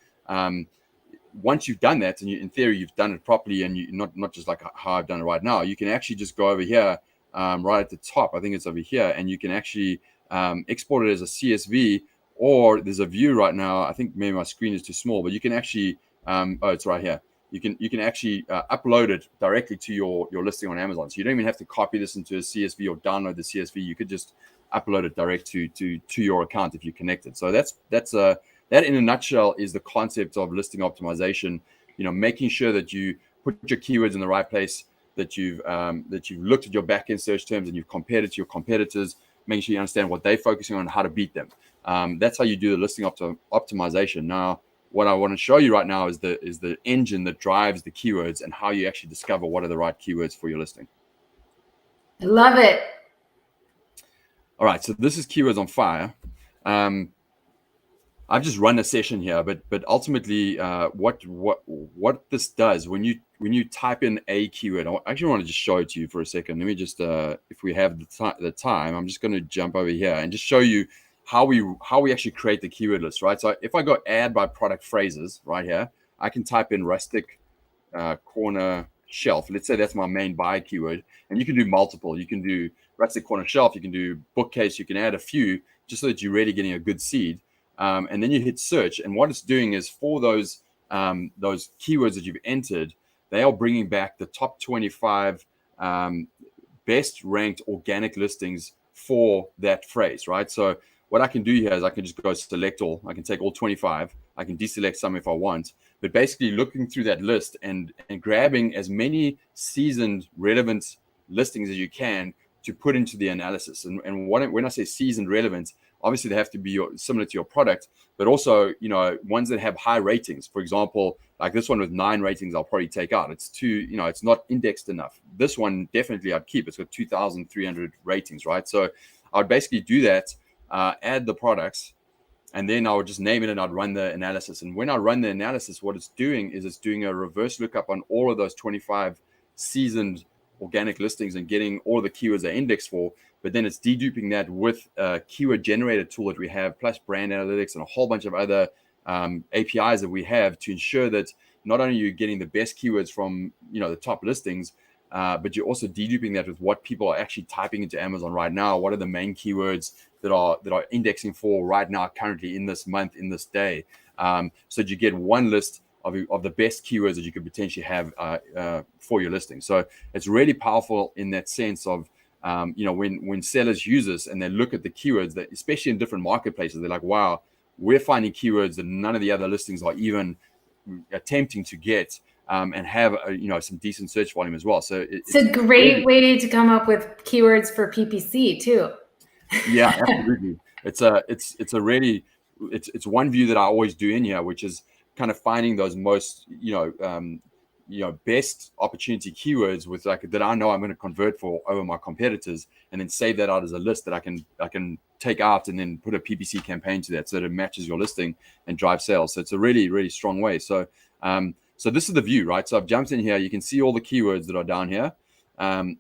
Speaker 2: once you've done that, and in theory you've done it properly, and you not just like how I've done it right now, you can actually just go over here, right at the top. I think it's over here, and you can actually export it as a CSV, or there's a view right now. I think maybe my screen is too small, but you can actually oh, it's right here. You can actually upload it directly to your listing on Amazon. So you don't even have to copy this into a CSV or download the CSV. You could just upload it direct to your account if you're connected. So that in a nutshell is the concept of listing optimization. Making sure that you put your keywords in the right place, that you've looked at your backend search terms and you've compared it to your competitors, making sure you understand what they're focusing on and how to beat them. That's how you do the listing optimization. Now, what I want to show you right now is the engine that drives the keywords and how you actually discover what are the right keywords for your listing.
Speaker 1: I love it.
Speaker 2: All right, so this is Keywords on Fire. I've just run a session here, but ultimately, what this does when you type in a keyword, I actually want to just show it to you for a second. Let me just, if we have the time, I'm just going to jump over here and just show you how we actually create the keyword list, right? So if I go add by product phrases right here, I can type in rustic corner shelf. Let's say that's my main buy keyword, and you can do multiple. You can do rustic corner shelf, you can do bookcase, you can add a few just so that you're really getting a good seed. And then you hit search, and what it's doing is for those keywords that you've entered, they are bringing back the top 25 best ranked organic listings for that phrase, right? So what I can do here is I can just go select all. I can take all 25. I can deselect some if I want, but basically looking through that list and grabbing as many seasoned relevant listings as you can to put into the analysis. And when I say seasoned relevant, obviously they have to be similar to your product, but also, ones that have high ratings. For example, like this one with 9 ratings, I'll probably take out. It's too, it's not indexed enough. This one definitely I'd keep. It's got 2,300 ratings, right? So I would basically do that, add the products, and then I would just name it and I'd run the analysis. And when I run the analysis, what it's doing is it's doing a reverse lookup on all of those 25 seasoned organic listings and getting all the keywords they're indexed for, but then it's deduping that with a keyword generator tool that we have, plus brand analytics and a whole bunch of other APIs that we have to ensure that not only are you getting the best keywords from the top listings, but you're also deduping that with what people are actually typing into Amazon right now. What are the main keywords that are indexing for right now, currently in this month, in this day, so that you get one list of the best keywords that you could potentially have for your listing. So it's really powerful in that sense of, when sellers use this and they look at the keywords, that especially in different marketplaces, they're like, wow, we're finding keywords that none of the other listings are even attempting to get, and have some decent search volume as well. So
Speaker 1: it's a great way to come up with keywords for PPC too.
Speaker 2: Yeah, absolutely. It's one view that I always do in here, which is kind of finding those most best opportunity keywords with that I know I'm going to convert for over my competitors, and then save that out as a list that I can take out and then put a PPC campaign to that so that it matches your listing and drive sales. So it's a really, really strong way. So so this is the view, right? So I've jumped in here. You can see all the keywords that are down here.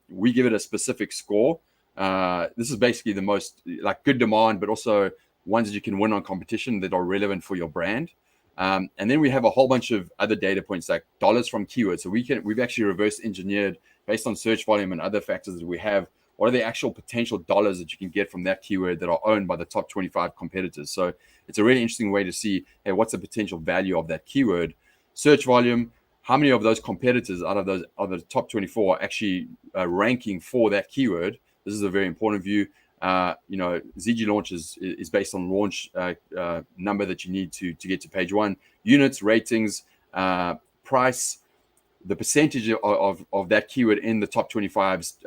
Speaker 2: We give it a specific score. This is basically the most good demand, but also ones that you can win on competition that are relevant for your brand. And then we have a whole bunch of other data points like dollars from keywords. So we've actually reverse engineered based on search volume and other factors that we have. What are the actual potential dollars that you can get from that keyword that are owned by the top 25 competitors? So it's a really interesting way to see, hey, what's the potential value of that keyword? Search volume, how many of those competitors out of the top 24 are actually ranking for that keyword? This is a very important view. ZG launch is based on launch number that you need to get to page 1. Units, ratings, price, the percentage of that keyword in the top 25's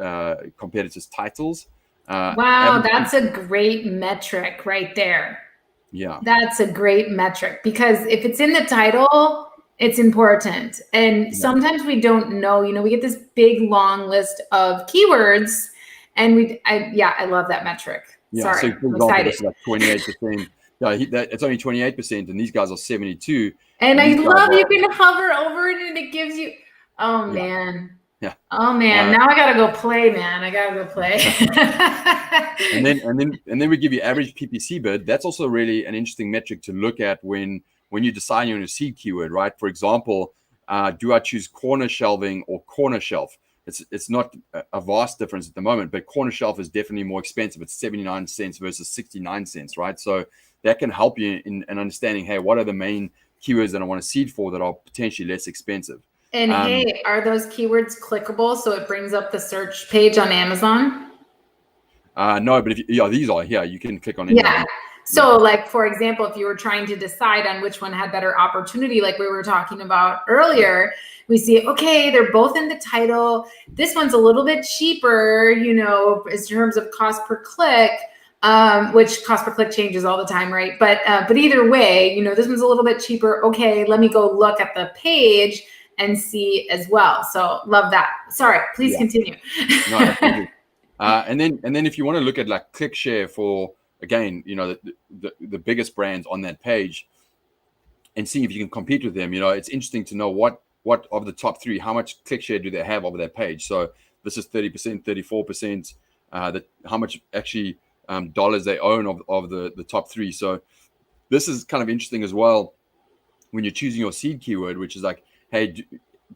Speaker 2: competitors' titles.
Speaker 1: Wow, that's a great metric right there.
Speaker 2: Yeah,
Speaker 1: that's a great metric, because if it's in the title, it's important. And sometimes we don't know. We get this big long list of keywords. And I love that metric.
Speaker 2: Yeah.
Speaker 1: Sorry,
Speaker 2: So for example, this is like 28%. It's only 28%, and these guys are 72%.
Speaker 1: And I love you can hover over it and it gives you. Oh man.
Speaker 2: Yeah.
Speaker 1: Oh man, now I gotta go play, man. I gotta go play.
Speaker 2: and then we give you average PPC bid. That's also really an interesting metric to look at when you're deciding on a seed keyword, right? For example, do I choose corner shelving or corner shelf? It's not a vast difference at the moment, but corner shelf is definitely more expensive. It's 79 cents versus 69 cents, right? So that can help you in understanding, hey, what are the main keywords that I want to seed for that are potentially less expensive?
Speaker 1: And hey, are those keywords clickable so it brings up the search page on Amazon?
Speaker 2: No, but these are here. You can click on any of them.
Speaker 1: So like, for example, if you were trying to decide on which one had better opportunity, like we were talking about earlier, we see, okay, they're both in the title. This one's a little bit cheaper, you know, in terms of cost per click, which cost per click changes all the time, right? But either way, you know, this one's a little bit cheaper. Okay, let me go look at the page and see as well. So love that. Sorry, please continue.
Speaker 2: No, absolutely. And then if you want to look at like click share for, again, you know, the biggest brands on that page and see if you can compete with them, you know, it's interesting to know what of the top three, how much click share do they have over that page. So this is 30%, 34%, how much actually dollars they own of the top three. So this is kind of interesting as well when you're choosing your seed keyword, which is like, hey,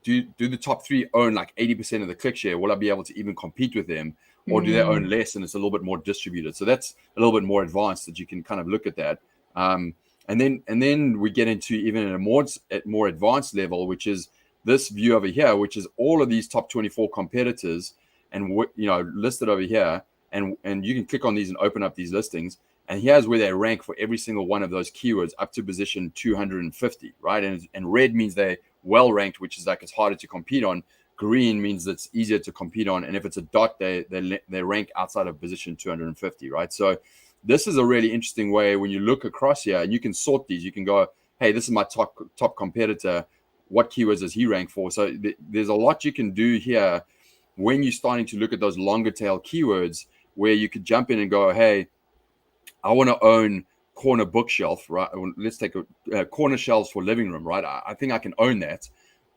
Speaker 2: do the top three own like 80% of the click share? Will I be able to even compete with them? Or do they own less and it's a little bit more distributed? So that's a little bit more advanced that you can kind of look at that. And then we get into even a more advanced level, which is this view over here, which is all of these top 24 competitors and you know listed over here. And you can click on these and open up these listings. And here's where they rank for every single one of those keywords up to position 250, right? And red means they're well ranked, which is like it's harder to compete on. Green means it's easier to compete on. And if it's a dot, they rank outside of position 250, right? So this is a really interesting way when you look across here and you can sort these. You can go, hey, this is my top competitor. What keywords does he rank for? So there's a lot you can do here when you're starting to look at those longer tail keywords where you could jump in and go, hey, I want to own corner bookshelf, right? Let's take a corner shelves for living room, right? I think I can own that.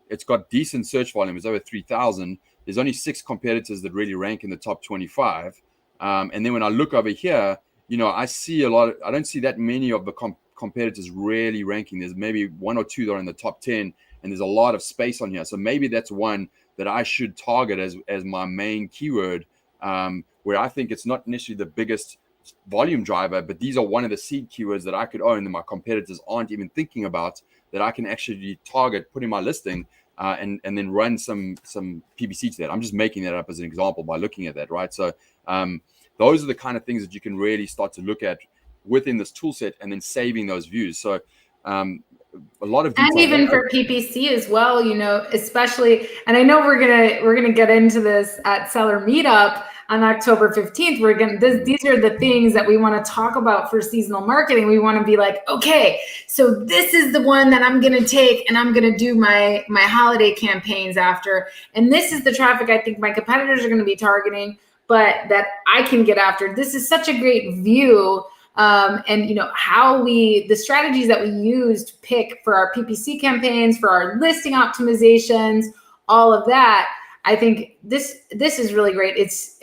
Speaker 2: It's got decent search volume. It's over 3,000. There's only 6 competitors that really rank in the top 25. And then when I look over here, you know, I see I don't see that many of the competitors really ranking. There's maybe 1 or 2 that are in the top 10, and there's a lot of space on here. So maybe that's one that I should target as my main keyword, where I think it's not necessarily the biggest volume driver, but these are one of the seed keywords that I could own that my competitors aren't even thinking about, that I can actually target, put in my listing, and then run some PPC to that. I'm just making that up as an example by looking at that, right? So those are the kind of things that you can really start to look at within this tool set and then saving those views. So a lot of detail.
Speaker 1: And even for PPC as well, you know, especially, and I know we're gonna get into this at Seller Meetup on October 15th. These are the things that we want to talk about for seasonal marketing. We want to be like, okay, so this is the one that I'm going to take and I'm going to do my holiday campaigns after. And this is the traffic I think my competitors are going to be targeting, but that I can get after. This is such a great view. And you know, the strategies that we use to pick for our PPC campaigns, for our listing optimizations, all of that. I think this is really great. It's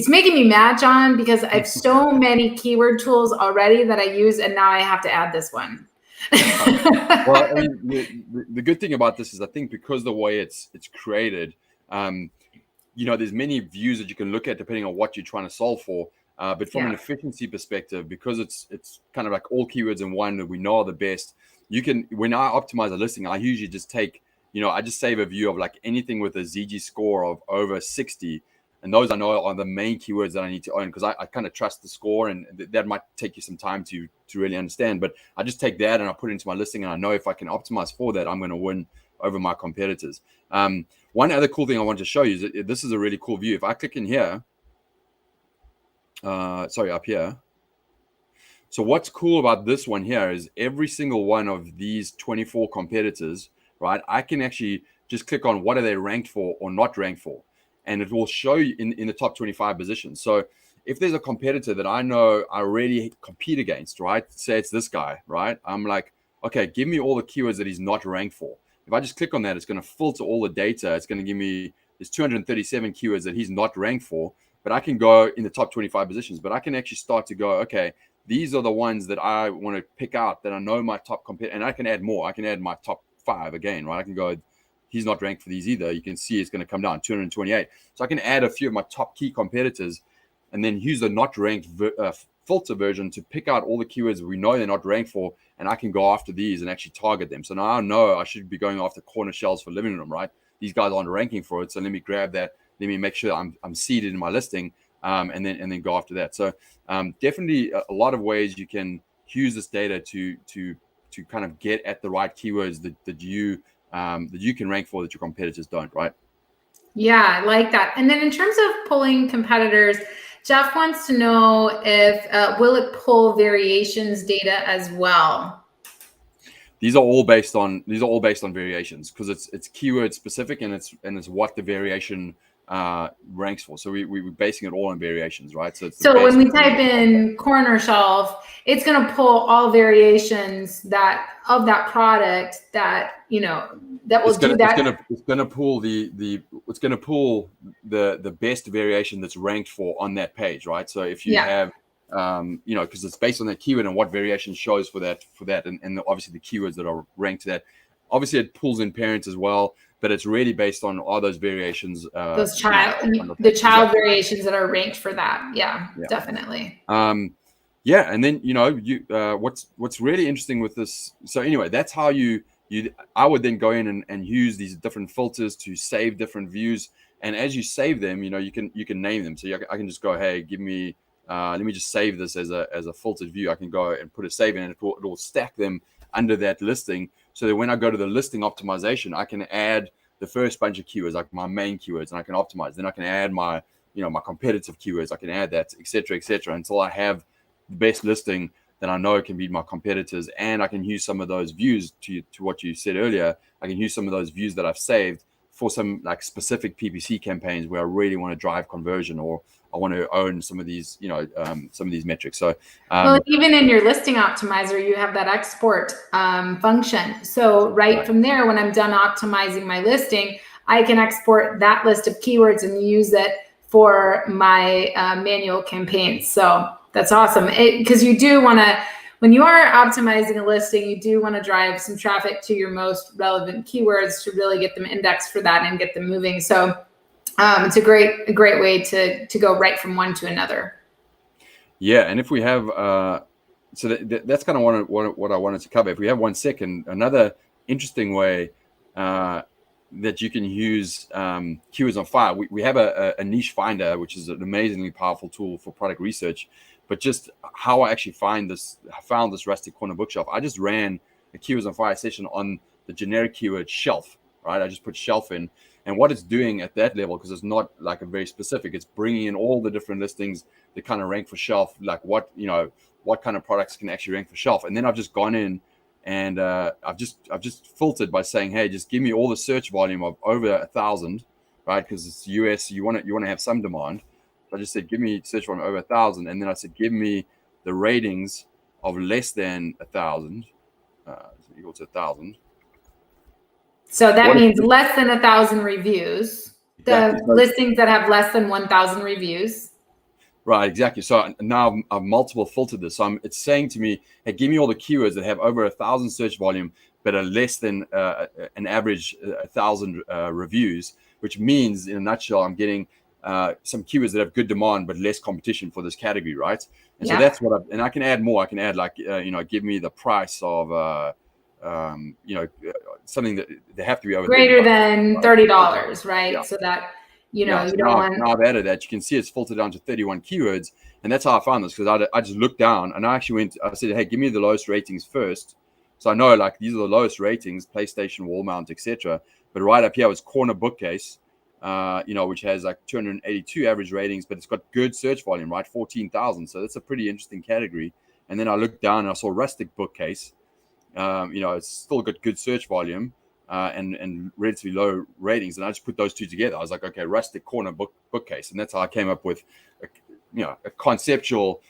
Speaker 1: making me mad, John, because I have so many keyword tools already that I use, and now I have to add this one.
Speaker 2: Well, I mean, the good thing about this is I think because the way it's created, you know, there's many views that you can look at depending on what you're trying to solve for. But from an efficiency perspective, because it's kind of like all keywords in one that we know are the best, you can, when I optimize a listing, I usually just take, you know, I just save a view of like anything with a ZG score of over 60. And those I know are the main keywords that I need to own, because I kind of trust the score, and that might take you some time to really understand. But I just take that and I put it into my listing, and I know if I can optimize for that, I'm going to win over my competitors. One other cool thing I want to show you is that this is a really cool view. If I click in here, up here. So what's cool about this one here is every single one of these 24 competitors, right? I can actually just click on what are they ranked for or not ranked for, and it will show you in the top 25 positions. So if there's a competitor that I know I already compete against, right? Say it's this guy, right? I'm like, okay, give me all the keywords that he's not ranked for. if I just click on that, it's going to filter all the data. It's going to give me, there's 237 keywords that he's not ranked for, but I can go in the top 25 positions, but I can actually start to go, okay, these are the ones that I want to pick out that I know my top competitor, and I can add more. I can add my top 5 again, right? I can go, he's not ranked for these either. You can see it's going to come down 228. So I can add a few of my top key competitors and then use the not ranked filter version to pick out all the keywords we know they're not ranked for, and I can go after these and actually target them. So now I know I should be going after corner shelves for living room, right? These guys aren't ranking for it, so let me grab that. Let me make sure I'm seeded in my listing, and then go after that. So definitely a lot of ways you can use this data to kind of get at the right keywords that you can rank for that your competitors don't, right?
Speaker 1: Yeah, I like that. And then in terms of pulling competitors, Jeff wants to know if will it pull variations data as well?
Speaker 2: These are all based on variations, because it's keyword specific, and it's what the variation ranks for. So we're basing it all on variations, right?
Speaker 1: So when we type in corner shelf, it's going to pull all variations of that product that that will do that.
Speaker 2: It's going to pull the best variation that's ranked for on that page, right? So if you have because it's based on that keyword and what variation shows for that, and obviously the keywords that are ranked to that. Obviously, it pulls in parents as well, but it's really based on all those variations.
Speaker 1: The child variations that are ranked for that. Yeah. Definitely.
Speaker 2: And then what's really interesting with this. So anyway, that's how I would then go in and use these different filters to save different views. And as you save them, you can name them. So I can just go, hey, give me. Let me just save this as a filtered view. I can go and put a save in, and it will stack them under that listing, so that when I go to the listing optimization, I can add the first bunch of keywords, like my main keywords, and I can optimize. Then I can add my competitive keywords. I can add that, etc., until I have the best listing that I know can beat my competitors. And I can use some of those views to what you said earlier. I can use some of those views that I've saved for some like specific PPC campaigns where I really want to drive conversion, or I want to own some of these, some of these metrics. So,
Speaker 1: well, even in your listing optimizer, you have that export function. So right from there, when I'm done optimizing my listing, I can export that list of keywords and use it for my manual campaigns. So that's awesome, because you do want to, when you are optimizing a listing, you do want to drive some traffic to your most relevant keywords to really get them indexed for that and get them moving. So it's a great way to go right from one to another.
Speaker 2: Yeah, and if we have, so that's kind of what I wanted to cover. If we have 1 second, another interesting way that you can use keywords on fire. We have a niche finder, which is an amazingly powerful tool for product research. But just how I actually found this rustic corner bookshelf, I just ran a keywords on fire session on the generic keyword shelf, right? I just put shelf in, and what it's doing at that level, because it's not like a very specific, it's bringing in all the different listings that kind of rank for shelf, like what kind of products can actually rank for shelf. And then I've just gone in and I've just filtered by saying, hey, just give me all the search volume of over 1,000, right? Because it's US, you want to have some demand. So I just said, give me search volume over 1,000, and then I said, give me the ratings of less than 1,000, equal to 1,000.
Speaker 1: So that means less than 1,000 reviews. Exactly. The listings that have less than 1,000 reviews.
Speaker 2: Right, exactly. So now I've multiple filtered this. So it's saying to me, hey, give me all the keywords that have over 1,000 search volume, but are less than an average 1,000 reviews, which means in a nutshell, I'm getting some keywords that have good demand but less competition for this category, right? And so that's what and I can add more. I can add like give me the price of something that they have to be over
Speaker 1: greater than $30, right? Yeah. So that you don't want.
Speaker 2: Now I've added that. You can see it's filtered down to 31 keywords, and that's how I found this, because I just looked down and I actually I said, hey, give me the lowest ratings first, so I know like these are the lowest ratings, PlayStation, wall mount, etc. But right up here was corner bookcase. Which has like 282 average ratings, but it's got good search volume, right? 14,000. So that's a pretty interesting category. And then I looked down and I saw rustic bookcase. It's still got good search volume and relatively low ratings. And I just put those two together. I was like, okay, rustic corner bookcase. And that's how I came up with, a conceptual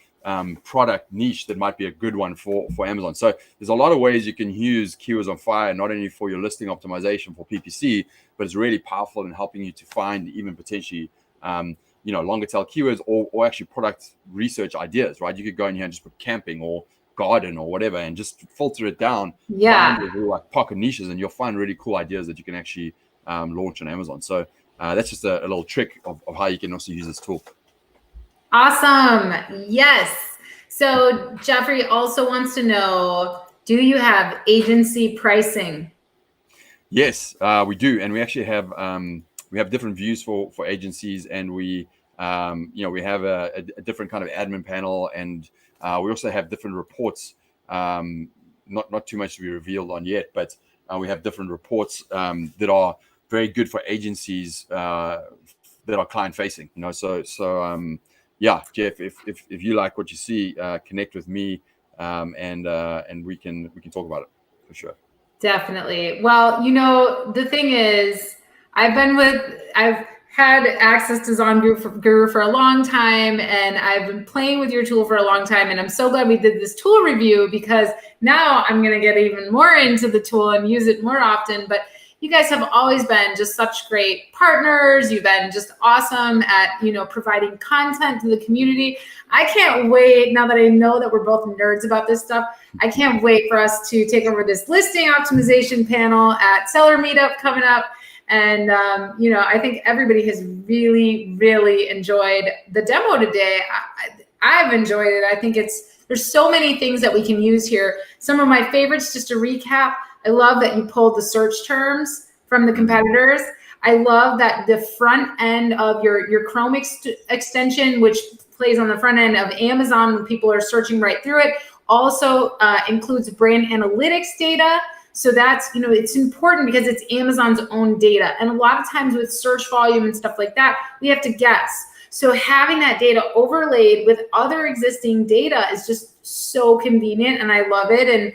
Speaker 2: product niche that might be a good one for Amazon. So there's a lot of ways you can use Keywords on Fire, not only for your listing optimization for PPC, but it's really powerful in helping you to find even potentially longer tail keywords or actually product research ideas, right? You could go in here and just put camping or garden or whatever and just filter it down, find like pocket niches, and you'll find really cool ideas that you can actually launch on Amazon. So that's just a little trick of how you can also use this tool.
Speaker 1: Awesome. Yes. So Jeffrey also wants to know, do you have agency pricing?
Speaker 2: Yes, we do. And we actually have different views for agencies, and we have a different kind of admin panel, and we also have different reports, not too much to be revealed on yet, but we have different reports that are very good for agencies that are client facing, yeah, Jeff, if you like what you see, connect with me, and we can talk about it for sure.
Speaker 1: Definitely. Well, the thing is, I've had access to Zonguru for a long time, and I've been playing with your tool for a long time, and I'm so glad we did this tool review, because now I'm going to get even more into the tool and use it more often. But you guys have always been just such great partners. You've been just awesome at, providing content to the community. I can't wait, now that I know that we're both nerds about this stuff, I can't wait for us to take over this listing optimization panel at Seller Meetup coming up. And, I think everybody has really, really enjoyed the demo today. I've enjoyed it. I think there's so many things that we can use here. Some of my favorites, just to recap, I love that you pulled the search terms from the competitors. I love that the front end of your Chrome extension, which plays on the front end of Amazon when people are searching right through it, also includes brand analytics data. So that's, it's important because it's Amazon's own data. And a lot of times with search volume and stuff like that, we have to guess. So having that data overlaid with other existing data is just so convenient, and I love it. And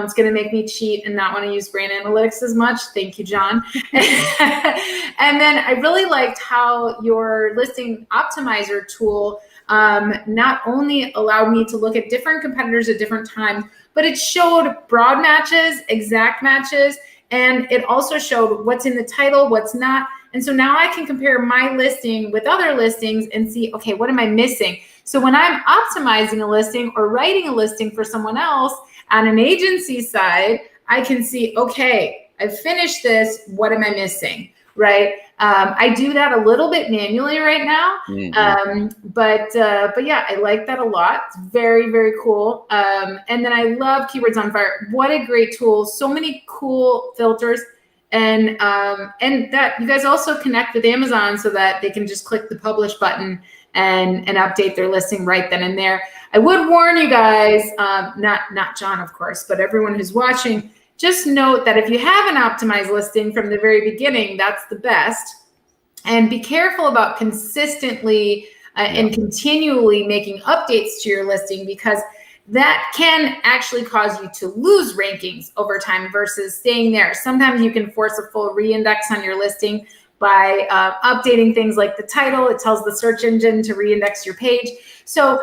Speaker 1: it's going to make me cheat and not want to use brand analytics as much. Thank you, John. And then I really liked how your listing optimizer tool not only allowed me to look at different competitors at different times, but it showed broad matches, exact matches, and it also showed what's in the title, what's not. And so now I can compare my listing with other listings and see, okay, what am I missing? So when I'm optimizing a listing or writing a listing for someone else on an agency side, I can see, okay, I've finished this. What am I missing? Right? I do that a little bit manually right now. But yeah, I like that a lot. It's very, very cool. And then I love Keywords on Fire. What a great tool. So many cool filters. And that you guys also connect with Amazon so that they can just click the publish button and update their listing right then and there. I would warn you guys, not John, of course, but everyone who's watching, just note that if you have an optimized listing from the very beginning, that's the best. And be careful about consistently and continually making updates to your listing, because that can actually cause you to lose rankings over time versus staying there. Sometimes you can force a full reindex on your listing by updating things like the title. It tells the search engine to reindex your page. So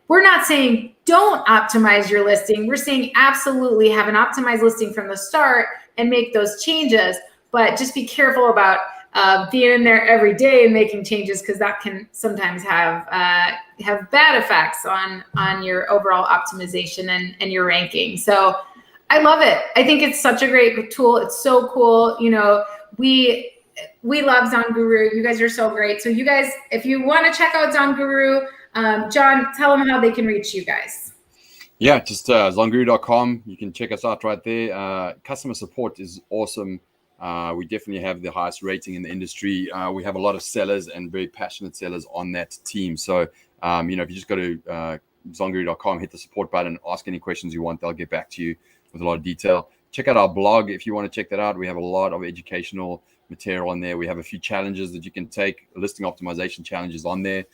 Speaker 1: we're not saying don't optimize your listing. We're saying absolutely have an optimized listing from the start and make those changes, but just be careful about being in there every day and making changes, because that can sometimes have bad effects on your overall optimization and your ranking. So I love it. I think it's such a great tool. It's so cool. We love Zonguru. You guys are so great. So you guys, if you want to check out Zonguru, John, tell them how they can reach you guys.
Speaker 2: Yeah, just zonguru.com. You can check us out right there. Customer support is awesome. We definitely have the highest rating in the industry. We have a lot of sellers and very passionate sellers on that team. So, if you just go to zonguru.com, hit the support button, ask any questions you want, they'll get back to you with a lot of detail. Check out our blog if you want to check that out. We have a lot of educational material on there. We have a few challenges that you can take, listing optimization challenges on there.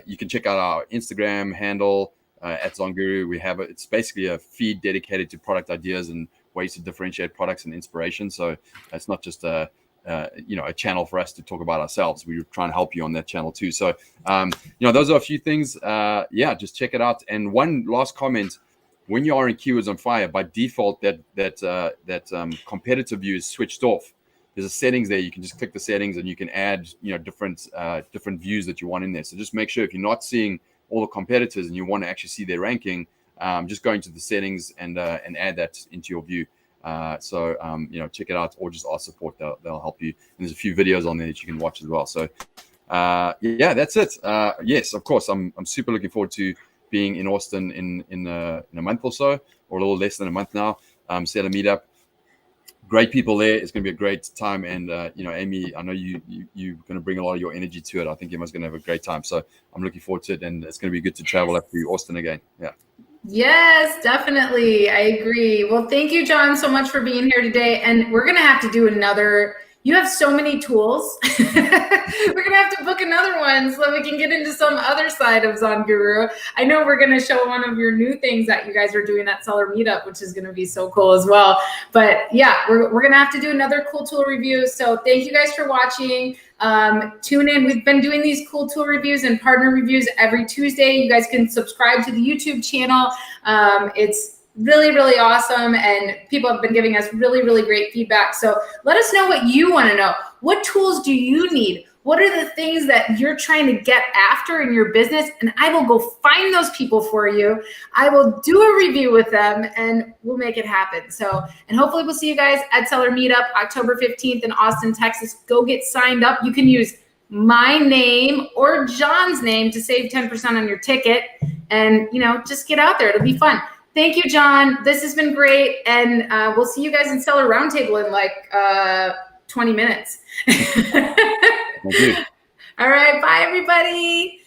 Speaker 2: You can check out our Instagram handle at Zonguru. It's basically a feed dedicated to product ideas and ways to differentiate products and inspiration. So it's not just a a channel for us to talk about ourselves. We were trying to help you on that channel too. So, those are a few things. Just check it out. And one last comment: when you are in Keywords on Fire, by default, that competitor view is switched off. There's a settings there. You can just click the settings and you can add, different views that you want in there. So just make sure if you're not seeing all the competitors and you want to actually see their ranking, just go into the settings and add that into your view. Check it out, or just ask support. They'll help you. And there's a few videos on there that you can watch as well. So that's it. Yes, of course. I'm super looking forward to being in Austin in a month or so, or a little less than a month now. Seller meetup. Great people there. It's going to be a great time. And, Amy, I know you're going to bring a lot of your energy to it. I think Emma's going to have a great time. So I'm looking forward to it. And it's going to be good to travel up to Austin again. Yeah.
Speaker 1: Yes, definitely. I agree. Well, thank you, John, so much for being here today. And we're going to have to do another. You have so many tools. We're going to have to book another one so that we can get into some other side of Zonguru. I know we're going to show one of your new things that you guys are doing at Seller Meetup, which is going to be so cool as well. But yeah, we're going to have to do another cool tool review. So thank you guys for watching. Tune in. We've been doing these cool tool reviews and partner reviews every Tuesday. You guys can subscribe to the YouTube channel. It's really, really awesome. And people have been giving us really, really great feedback. So let us know what you want to know. What tools do you need? What are the things that you're trying to get after in your business? And I will go find those people for you. I will do a review with them and we'll make it happen. So, and hopefully we'll see you guys at Seller Meetup, October 15th in Austin, Texas. Go get signed up. You can use my name or John's name to save 10% on your ticket. And, just get out there. It'll be fun. Thank you, John. This has been great. And we'll see you guys in Seller Roundtable in like 20 minutes.
Speaker 2: Thank you.
Speaker 1: All right. Bye, everybody.